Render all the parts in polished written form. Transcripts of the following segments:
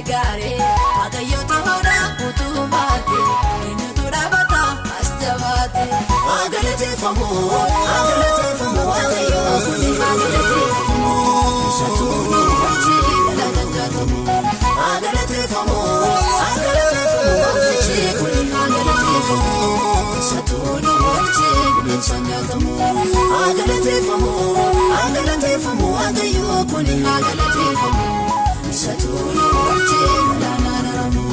gargaare waaqayyo ta'uudha utuu baate eenyutu dhaabata as jabaate agalateeffamu waaqayyo kuni agalateeffamu isatu nu wajji galatamu agalateeffamu wajji kuni agalateeffamu isatu nu wajji galatamu agalateeffamu waaqayyo kuni agalateeffamu isatu nu wajji galatamu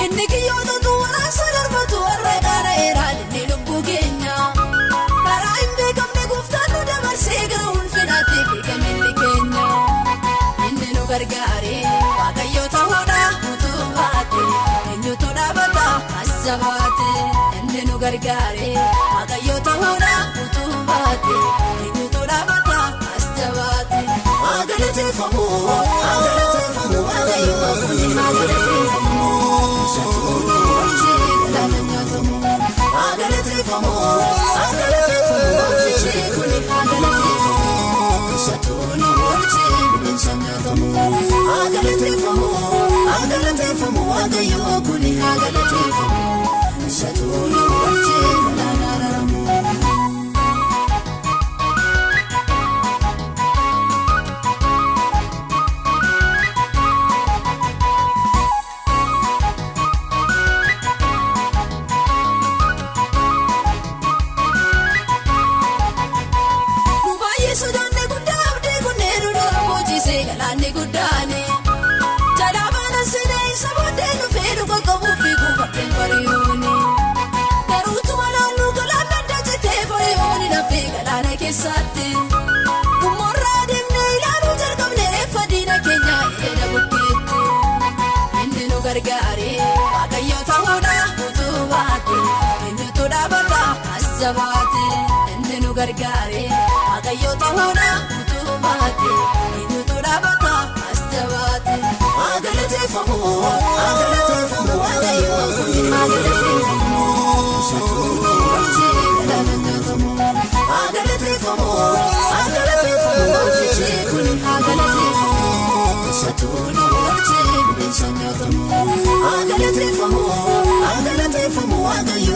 inni kiyyoota tuwara sadarbatu warra gaara eraadinni lubbuu keenya karaa hin beekamne gooftaan nu dabarsee gara ulfinaatti beekamilli keenya inni nu gargaare waaqayyo ta'uudha utuu baate eenyutu dhaabata as jabaate inni nu gargaare waaqayyo ta'uudha utuu baate eenyutu dhaabata as jabaate agalateeffamu waaqayyo kuni agalateeffamu isatu nu wajji galatamu agalateeffamu wajji kuni agalateeffamu isatu nu wajji galatamu agalateeffamu waaqayyo kuni agalateeffamu isatu nu wajji galatamu galaanni guddaane jalaabana sinee sabootee dhufee dhuga qabuuf fiiguu fardeen fariyooni garuutuma naannoo galaana adda jettee fariyooni naffee galaana keessatti dhummoorraa deemnee ilaaluu jalqabne reeffa diina keenya ededa bukkeetti inni nu gargaare waaqayyo ta'uudha utuu baate eenyutu dhaabata as jabaate inni nu gargaare waaqayyo ta'uudha utuu baate eenyutu dhaabata as jabaate agalateeffamu waaqayyo kuni agalateeffamu isatu nu wajji galatamu agalateeffamu wajji kuni agalateeffamu isatu nu wajji galatamu agalateeffamu waaqayyo